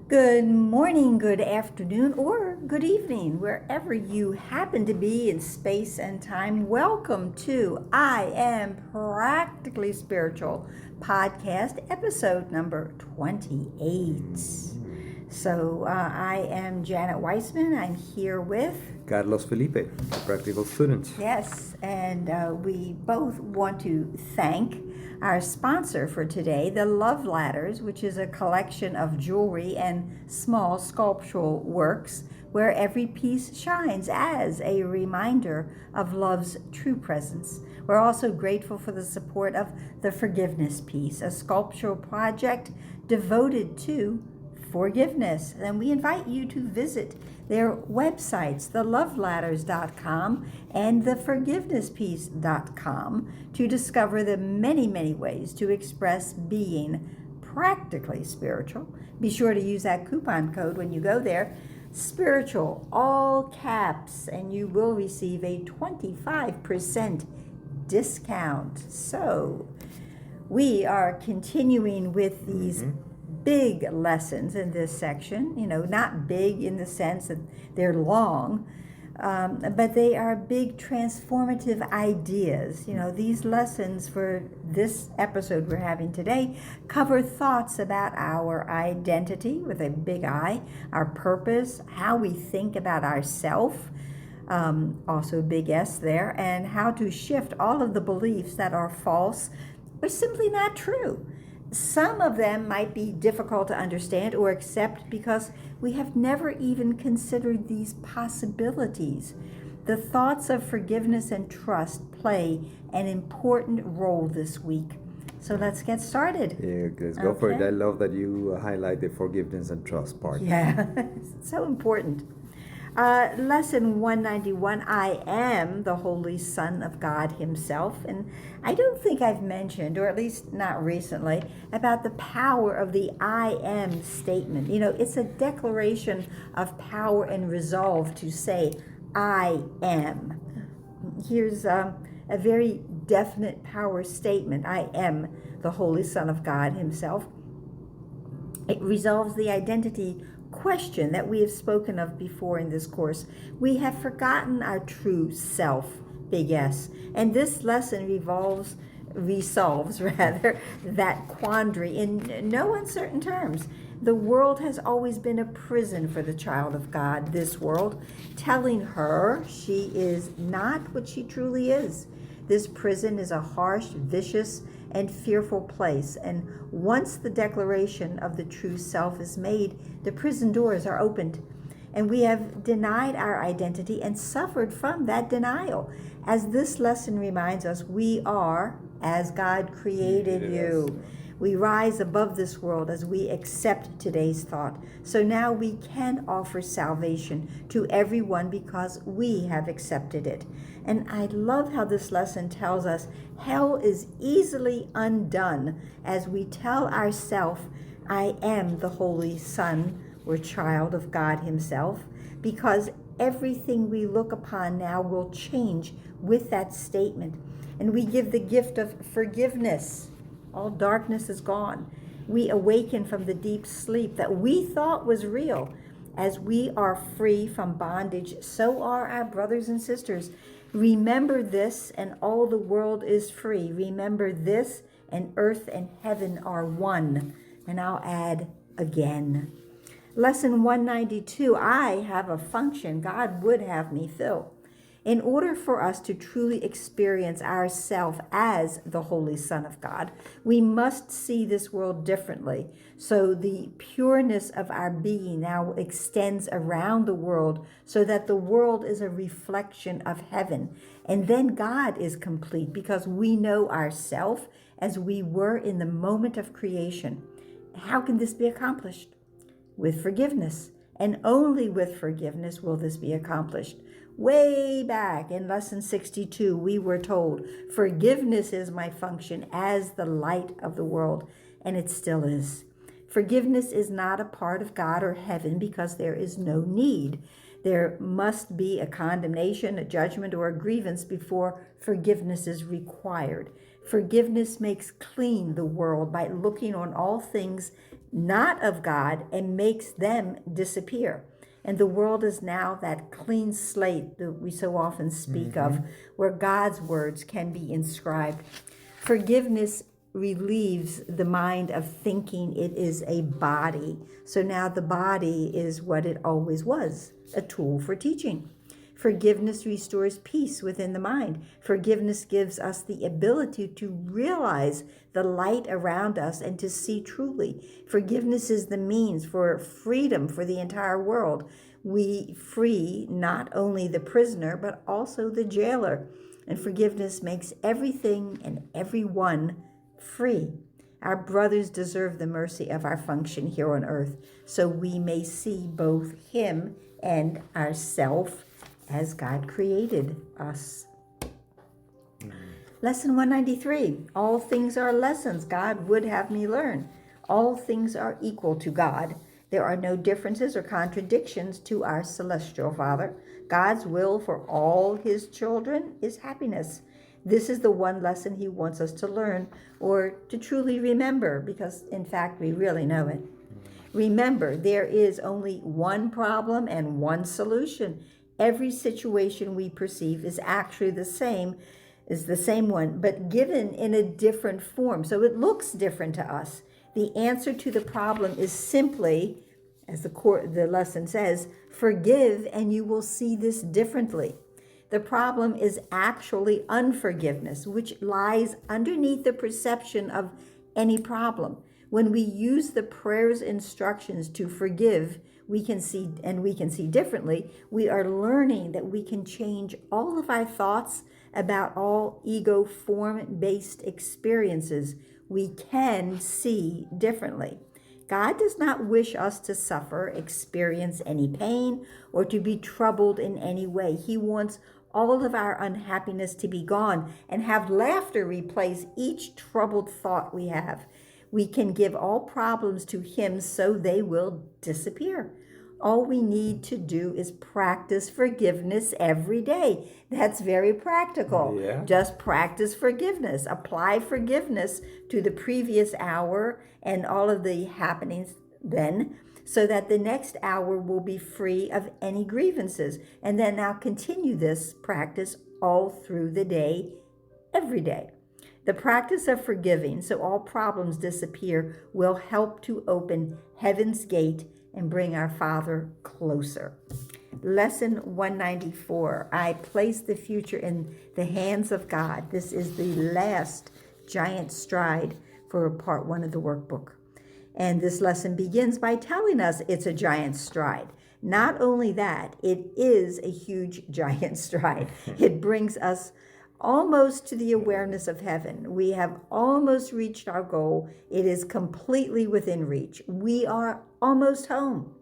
Good morning, good afternoon, or good evening, wherever you happen to be in space and time. Welcome to I Am Practically Spiritual podcast, episode number 28. I am Janet Weissman. I'm here with Carlos Felipe, a practical student. Yes, and we both want to thank our sponsor for today, the Love Ladders, which is a collection of jewelry and small sculptural works where every piece shines as a reminder of love's true presence. We're also grateful for the support of the Forgiveness Piece, a sculptural project devoted to forgiveness. And we invite you to visit their websites, theloveladders.com and theforgivenesspiece.com, to discover the many, many ways to express being practically spiritual. Be sure to use that coupon code when you go there, spiritual, all caps, and you will receive a 25% discount. So we are continuing with these big lessons in this section, not big in the sense that they're long, but they are big transformative ideas. These lessons for this episode we're having today cover thoughts about our identity with a big I, our purpose, how we think about ourself, also big S there, and how to shift all of the beliefs that are false or simply not true. Some of them might be difficult to understand or accept because we have never even considered these possibilities. The thoughts of forgiveness and trust play an important role this week. So let's get started. Yeah, let's go for it. I love that you highlight the forgiveness and trust part. Yeah, it's so important. Lesson 191, I am the Holy Son of God Himself. And I don't think I've mentioned, or at least not recently, about the power of the I am statement. It's a declaration of power and resolve to say, I am. Here's a very definite power statement. I am the Holy Son of God Himself. It resolves the identity question that we have spoken of before in this course. We have forgotten our true self, big S, and this lesson resolves that quandary in no uncertain terms. The world has always been a prison for the child of God, this world, telling her she is not what she truly is. This prison is a harsh, vicious, and fearful place, and once the declaration of the true self is made, the prison doors are opened, and we have denied our identity and suffered from that denial. As this lesson reminds us, we are as God created you. We rise above this world as we accept today's thought. So now we can offer salvation to everyone because we have accepted it. And I love how this lesson tells us hell is easily undone as we tell ourselves, I am the Holy Son or child of God Himself, because everything we look upon now will change with that statement. And we give the gift of forgiveness. All darkness is gone. We awaken from the deep sleep that we thought was real. As we are free from bondage, so are our brothers and sisters. Remember this, and all the world is free. Remember this, and earth and heaven are one. And I'll add again. Lesson 192, I have a function God would have me fill. In order for us to truly experience ourself as the Holy Son of God, we must see this world differently. So the pureness of our being now extends around the world so that the world is a reflection of heaven. And then God is complete because we know ourselves as we were in the moment of creation. How can this be accomplished? With forgiveness. And only with forgiveness will this be accomplished. Way back in lesson 62, we were told, forgiveness is my function as the light of the world, and it still is. Forgiveness is not a part of God or heaven because there is no need. There must be a condemnation, a judgment, or a grievance before forgiveness is required. Forgiveness makes clean the world by looking on all things not of God, and makes them disappear. And the world is now that clean slate that we so often speak of, where God's words can be inscribed. Forgiveness relieves the mind of thinking it is a body. So now the body is what it always was, a tool for teaching. Forgiveness restores peace within the mind. Forgiveness gives us the ability to realize the light around us and to see truly. Forgiveness is the means for freedom for the entire world. We free not only the prisoner, but also the jailer. And forgiveness makes everything and everyone free. Our brothers deserve the mercy of our function here on earth, so we may see both him and ourself as God created us. Lesson 193. All things are lessons God would have me learn. All things are equal to God. There are no differences or contradictions to our celestial Father. God's will for all his children is happiness. This is the one lesson he wants us to learn or to truly remember, because in fact we really know it. Remember, there is only one problem and one solution. Every situation we perceive is actually the same one, but given in a different form. So it looks different to us. The answer to the problem is simply, as the lesson says, forgive and you will see this differently. The problem is actually unforgiveness, which lies underneath the perception of any problem. When we use the prayer's instructions to forgive, we can see differently. We are learning that we can change all of our thoughts about all ego form-based experiences. We can see differently. God does not wish us to suffer, experience any pain, or to be troubled in any way. He wants all of our unhappiness to be gone and have laughter replace each troubled thought we have. We can give all problems to him so they will disappear. All we need to do is practice forgiveness every day. That's very practical. Yeah. Just practice forgiveness. Apply forgiveness to the previous hour and all of the happenings then, so that the next hour will be free of any grievances. And then now continue this practice all through the day, every day. The practice of forgiving, so all problems disappear, will help to open heaven's gate and bring our Father closer. Lesson 194. I place the future in the hands of God. This is the last giant stride for part 1 of the workbook. And this lesson begins by telling us it's a giant stride. Not only that, it is a huge giant stride. It brings us almost to the awareness of heaven. We have almost reached our goal. It is completely within reach. We are almost home.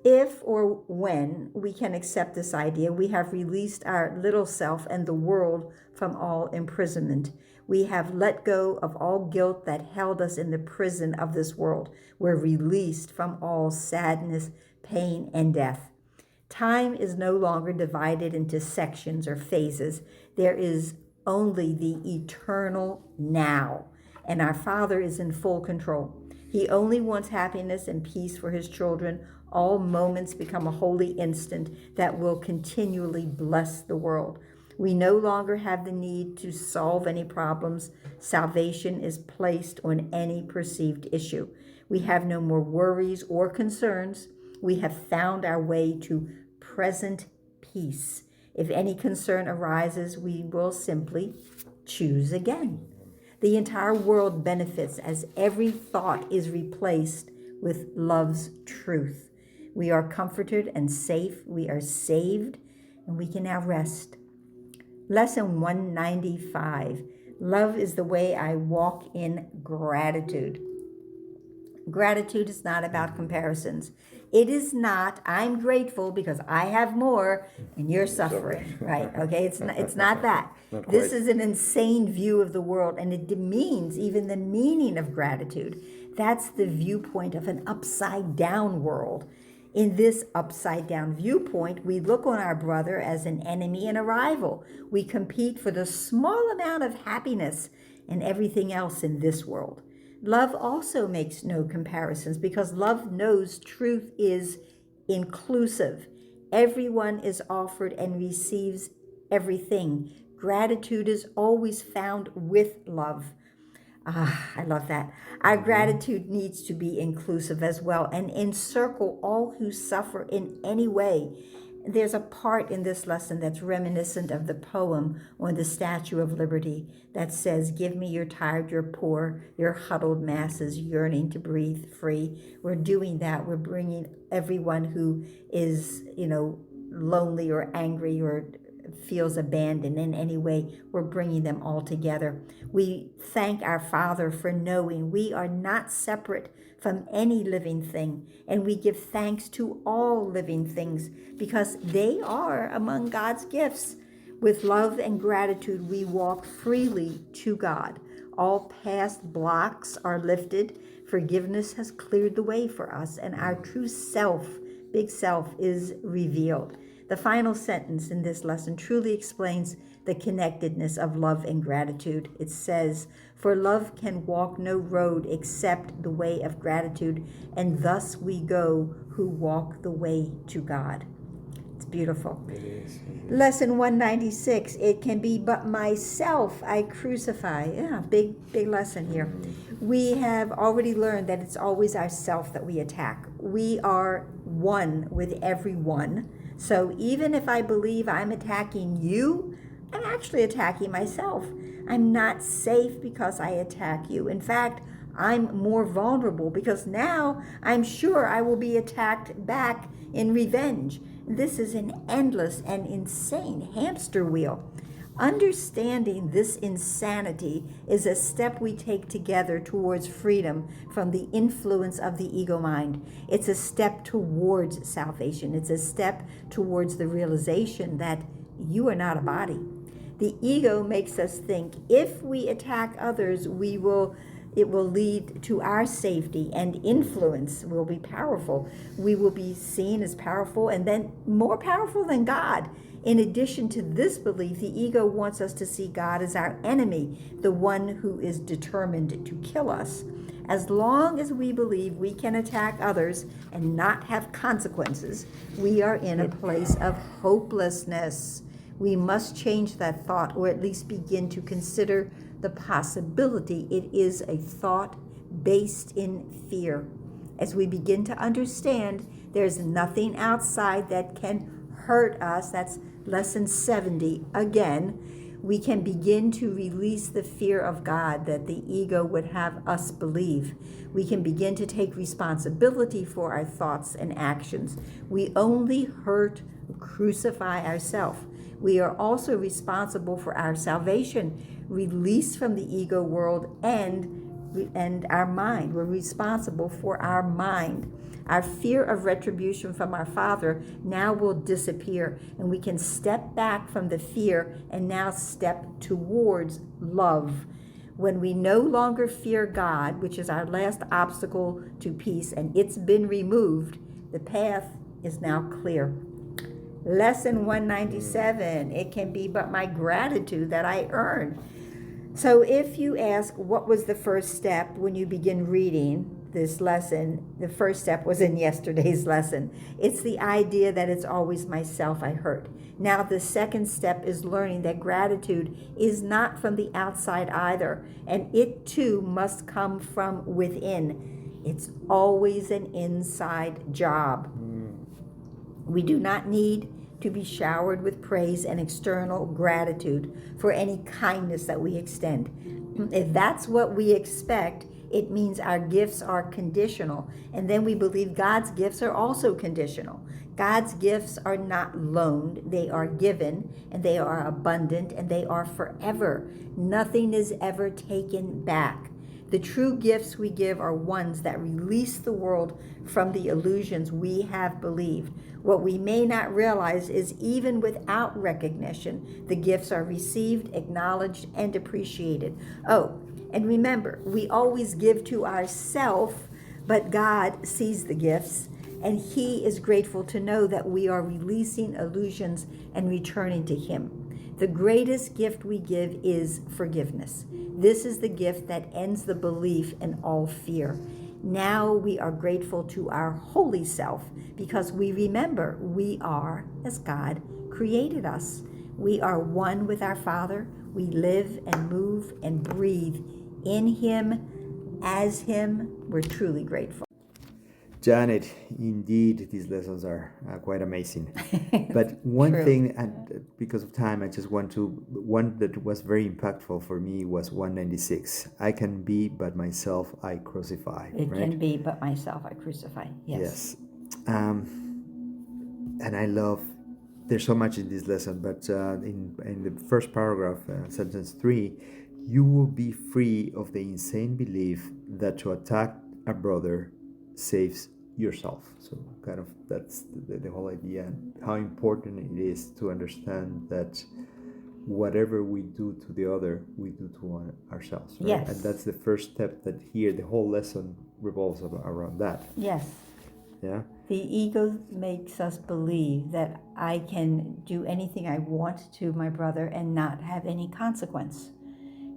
If or when we can accept this idea, we have released our little self and the world from all imprisonment. We have let go of all guilt that held us in the prison of this world. We're released from all sadness, pain, and death. Time is no longer divided into sections or phases. There is only the eternal now, and our Father is in full control. He only wants happiness and peace for his children. All moments become a holy instant that will continually bless the world. We no longer have the need to solve any problems. Salvation is placed on any perceived issue. We have no more worries or concerns. We have found our way to present peace. If any concern arises, we will simply choose again. The entire world benefits as every thought is replaced with love's truth. We are comforted and safe. We are saved, and we can now rest. Lesson 195. Love is the way I walk in gratitude. Gratitude is not about comparisons. It is not, I'm grateful because I have more and you're suffering, right? Okay, it's not that. This is an insane view of the world, and it demeans even the meaning of gratitude. That's the viewpoint of an upside down world. In this upside down viewpoint, we look on our brother as an enemy and a rival. We compete for the small amount of happiness and everything else in this world. Love also makes no comparisons because love knows truth is inclusive. Everyone is offered and receives everything. Gratitude is always found with love. Ah, I love that. Our gratitude needs to be inclusive as well and encircle all who suffer in any way. There's a part in this lesson that's reminiscent of the poem on the Statue of Liberty that says, "Give me your tired, your poor, your huddled masses yearning to breathe free." We're doing that. We're bringing everyone who is, lonely or angry or feels abandoned in any way, we're bringing them all together. We thank our Father for knowing we are not separate from any living thing, and we give thanks to all living things because they are among God's gifts. With love and gratitude, we walk freely to God. All past blocks are lifted. Forgiveness has cleared the way for us, and our true self, big self, is revealed. The final sentence in this lesson truly explains the connectedness of love and gratitude. It says, "For love can walk no road except the way of gratitude, and thus we go who walk the way to God." It's beautiful. It is. Lesson 196, it can be but myself I crucify. Yeah, big lesson here. We have already learned that it's always ourself that we attack. We are one with everyone. So even if I believe I'm attacking you, I'm actually attacking myself. I'm not safe because I attack you. In fact, I'm more vulnerable because now I'm sure I will be attacked back in revenge. This is an endless and insane hamster wheel. Understanding this insanity is a step we take together towards freedom from the influence of the ego mind. It's a step towards salvation. It's a step towards the realization that you are not a body. The ego makes us think if we attack others, it will lead to our safety, and influence will be powerful. We will be seen as powerful and then more powerful than God. In addition to this belief, the ego wants us to see God as our enemy, the one who is determined to kill us. As long as we believe we can attack others and not have consequences, we are in a place of hopelessness. We must change that thought, or at least begin to consider the possibility it is a thought based in fear. As we begin to understand there's nothing outside that can hurt us, that's lesson 70 again, we can begin to release the fear of God that the ego would have us believe. We can begin to take responsibility for our thoughts and actions. We only hurt, crucify ourselves. We are also responsible for our salvation, release from the ego world and our mind. We're responsible for our mind. Our fear of retribution from our Father now will disappear, and we can step back from the fear and now step towards love. When we no longer fear God, which is our last obstacle to peace, and it's been removed, the path is now clear. Lesson 197, it can be but my gratitude that I earn. So if you ask what was the first step when you begin reading this lesson, the first step was in yesterday's lesson. It's the idea that it's always myself I hurt. Now the second step is learning that gratitude is not from the outside either, and it too must come from within. It's always an inside job. We do not need to be showered with praise and external gratitude for any kindness that we extend. If that's what we expect, it means our gifts are conditional, and then we believe God's gifts are also conditional. God's gifts are not loaned, they are given, and they are abundant, and they are forever. Nothing is ever taken back. The true gifts we give are ones that release the world from the illusions we have believed. What we may not realize is even without recognition, the gifts are received, acknowledged, and appreciated. Oh, and remember, we always give to ourselves, but God sees the gifts, and He is grateful to know that we are releasing illusions and returning to Him. The greatest gift we give is forgiveness. This is the gift that ends the belief in all fear. Now we are grateful to our holy self because we remember we are as God created us. We are one with our Father. We live and move and breathe in Him, as Him. We're truly grateful. Janet, indeed, these lessons are quite amazing. But one True. thing, and because of time, I just want to, one that was very impactful for me was 196. I can be, but myself I crucify. It right? can be, but myself I crucify. Yes. And I love, there's so much in this lesson, but in the first paragraph, sentence 3, you will be free of the insane belief that to attack a brother saves yourself. So kind of that's the whole idea, and how important it is to understand that whatever we do to the other, we do to ourselves. Right? Yes. And that's the first step that here the whole lesson revolves around that. Yes. Yeah. The ego makes us believe that I can do anything I want to my brother and not have any consequence.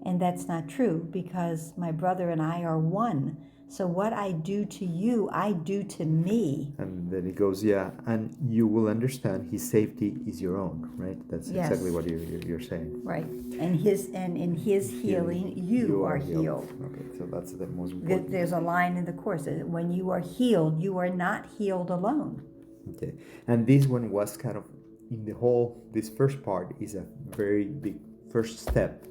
And that's not true, because my brother and I are one. So what I do to you, I do to me. And then it goes, yeah, and you will understand his safety is your own, right? That's Yes. exactly what you're saying. Right. And in his healing, you are healed. Okay, so that's the most important. There's a line in the Course that when you are healed, you are not healed alone. Okay, and this one was kind of in the whole, this first part is a very big first step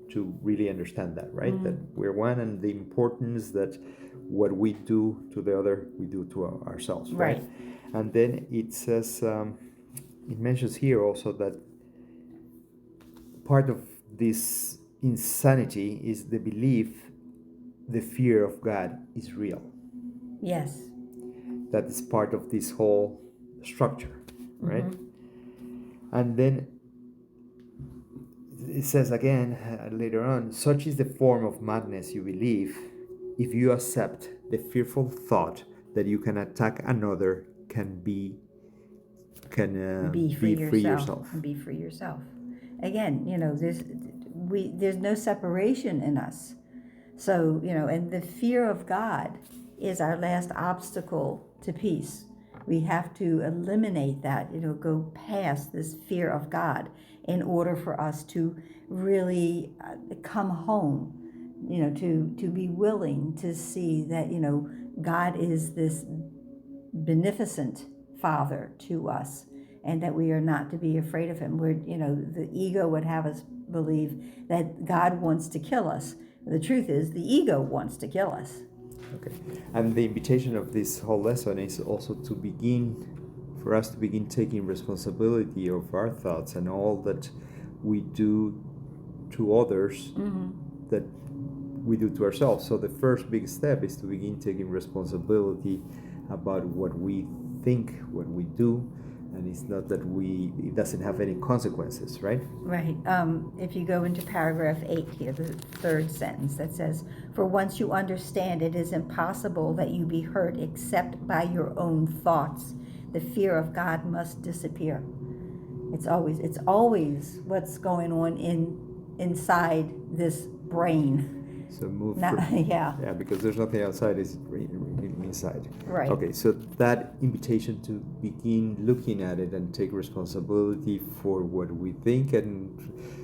to really understand that, right? That we're one, and the importance that what we do to the other, we do to ourselves, right? And then it says, it mentions here also that part of this insanity is the belief, the fear of God is real. Yes. That is part of this whole structure, right? And then it says again later on, such is the form of madness you believe if you accept the fearful thought that you can attack another can be free yourself. And be free yourself. Again, there's no separation in us. So, and the fear of God is our last obstacle to peace. We have to eliminate that, go past this fear of God in order for us to really come home, to be willing to see that, God is this beneficent Father to us, and that we are not to be afraid of Him. The ego would have us believe that God wants to kill us. The truth is, the ego wants to kill us. Okay, and the invitation of this whole lesson is also for us to begin taking responsibility of our thoughts and all that we do to others, that we do to ourselves. So the first big step is to begin taking responsibility about what we think, what we do, and it's not that it doesn't have any consequences, right? Right. If you go into paragraph 8 here, the third sentence that says, for once you understand it is impossible that you be hurt except by your own thoughts, the fear of God must disappear. It's always what's going on inside this brain. So move. Yeah, because there's nothing outside; it's really inside. Right. Okay, so that invitation to begin looking at it and take responsibility for what we think and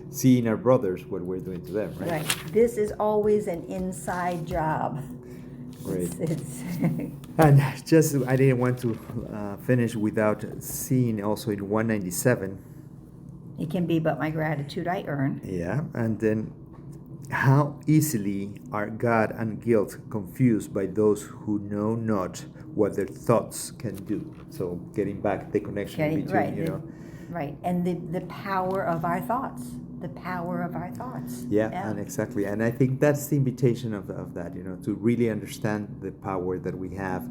see in our brothers what we're doing to them, right? Right. This is always an inside job. Great. It's And just, I didn't want to finish without seeing also in 197. It can be but my gratitude I earn. Yeah, and then how easily are God and guilt confused by those who know not what their thoughts can do. So getting back the connection between, Right, and the power of our thoughts. The power of our thoughts. Yeah, and exactly. And I think that's the invitation of that, to really understand the power that we have.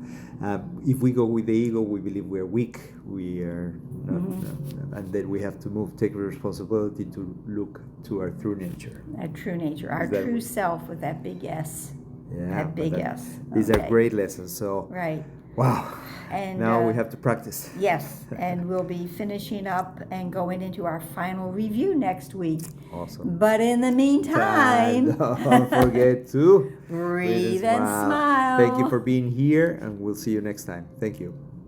If we go with the ego, we believe we're weak, we are not, and then we have to take responsibility to look to our true nature. Our true nature, our true self with that big S. Yeah, that big S. These are great lessons. So right. Wow. And Now we have to practice. Yes, and we'll be finishing up and going into our final review next week. Awesome. But in the meantime, don't forget to breathe and smile. Thank you for being here, and we'll see you next time. Thank you.